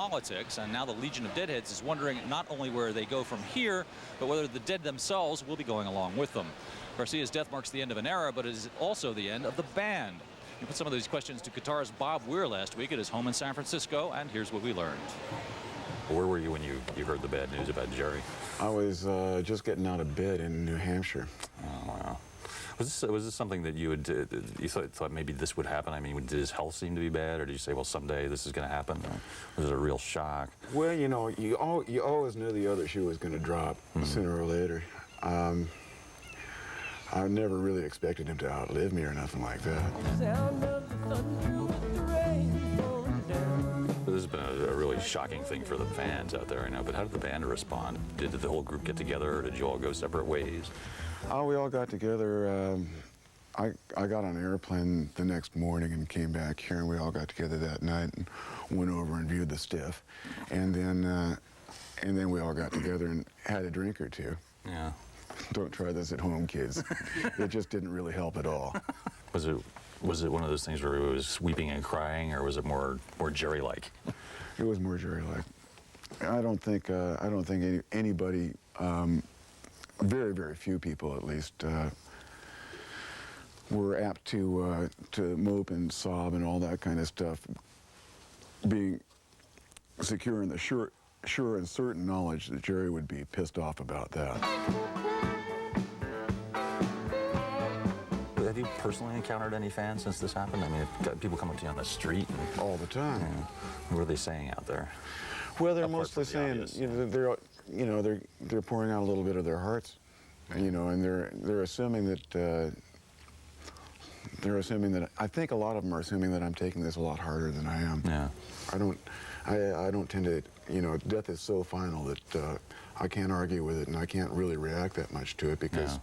politics, and now the Legion of Deadheads is wondering not only where they go from here, but whether the dead themselves will be going along with them. Garcia's death marks the end of an era, but it is also the end of the band. We put some of these questions to guitarist Bob Weir last week at his home in San Francisco, and here's what we learned. Where were you when you heard the bad news about Jerry? I was just getting out of bed in New Hampshire. Oh, wow. Was this something that you thought maybe this would happen? I mean, did his health seem to be bad, or did you say, well, someday this is going to happen? Or was it a real shock? Well, you know, you always knew the other shoe was going to drop sooner or later. I never really expected him to outlive me or nothing like that. This has been a really shocking thing for the fans out there, I know, but how did the band respond? Did the whole group get together, or did you all go separate ways? Oh, we all got together. I got on an airplane the next morning and came back here, and we all got together that night and went over and viewed the stiff. And then we all got together and had a drink or two. Yeah. Don't try this at home, kids. It just didn't really help at all. Was it one of those things where it was weeping and crying, or was it more Jerry-like? It was more Jerry-like. I don't think anybody, very, very few people at least, were apt to mope and sob and all that kind of stuff, being secure in the sure and certain knowledge that Jerry would be pissed off about that. Have you personally encountered any fans since this happened? I mean, people come up to you on the street and, all the time. What are they saying out there? Well, they're mostly saying, they're pouring out a little bit of their hearts, and they're assuming that I think a lot of them are assuming that I'm taking this a lot harder than I am. Yeah. I don't tend to, death is so final that I can't argue with it, and I can't really react that much to it because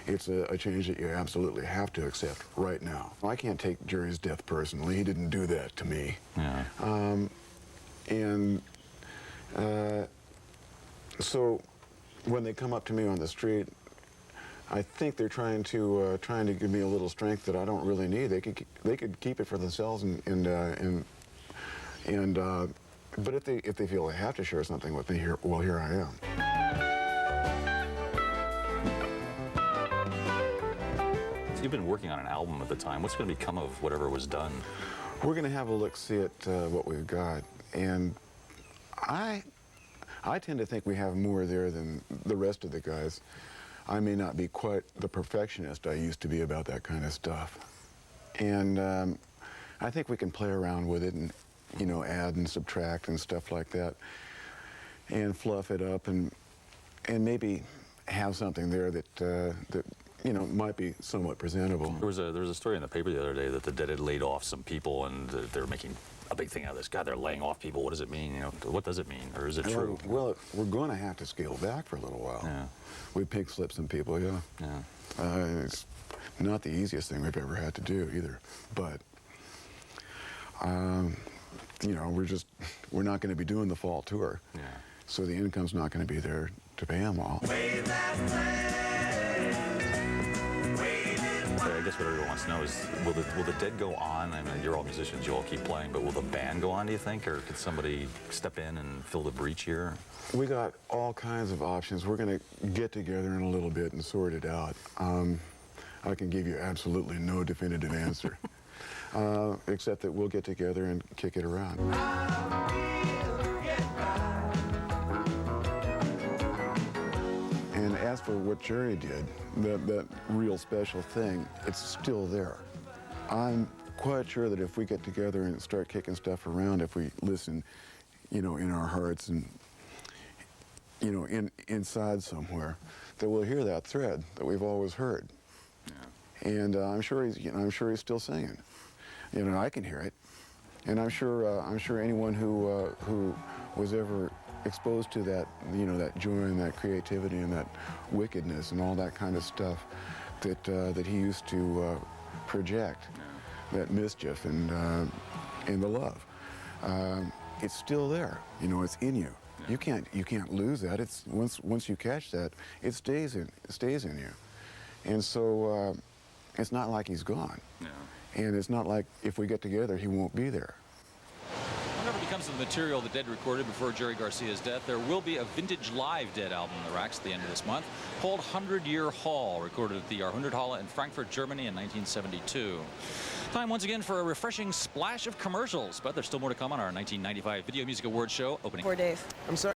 it's a change that you absolutely have to accept right now. I can't take Jerry's death personally. He didn't do that to me. Yeah. So when they come up to me on the street, I think they're trying to give me a little strength that I don't really need. They could keep it for themselves but if they feel they have to share something with me, here I am. So you've been working on an album at the time. What's going to become of whatever was done? We're going to have a look-see at what we've got, and I tend to think we have more there than the rest of the guys. I may not be quite the perfectionist I used to be about that kind of stuff, and I think we can play around with it and add and subtract and stuff like that, and fluff it up and maybe have something there that might be somewhat presentable. There was a story in the paper the other day that the Dead had laid off some people, and they're making a big thing out of this. God, they're laying off people. What does it mean? What does it mean, or is it true? Well, we're going to have to scale back for a little while. Yeah. We pig slipped some people, yeah. Yeah. It's not the easiest thing we've ever had to do either, but. We're not going to be doing the fall tour. Yeah. So the income's not going to be there to pay them all. I guess what everyone wants to know is, will the Dead go on? I mean, you're all musicians, you all keep playing, but will the band go on, do you think? Or could somebody step in and fill the breach here? We got all kinds of options. We're going to get together in a little bit and sort it out. I can give you absolutely no definitive answer. Except that we'll get together and kick it around. And as for what Jerry did, that real special thing, it's still there. I'm quite sure that if we get together and start kicking stuff around, if we listen, in our hearts and, inside somewhere, that we'll hear that thread that we've always heard. Yeah. And I'm sure he's still singing. I can hear it, and I'm sure anyone who was ever exposed to that, that joy and that creativity and that wickedness and all that kind of stuff that he used to project, that mischief and the love, it's still there. It's in you. Yeah. You can't lose that. It's once you catch that, it stays in you, and so it's not like he's gone. Yeah. And it's not like if we get together, he won't be there. Whenever comes to the material the Dead recorded before Jerry Garcia's death, there will be a vintage live Dead album in the racks at the end of this month called 100-Year Hall, recorded at the Jahrhunderthalle in Frankfurt, Germany in 1972. Time once again for a refreshing splash of commercials, but there's still more to come on our 1995 Video Music Awards show opening. Poor Dave. I'm sorry.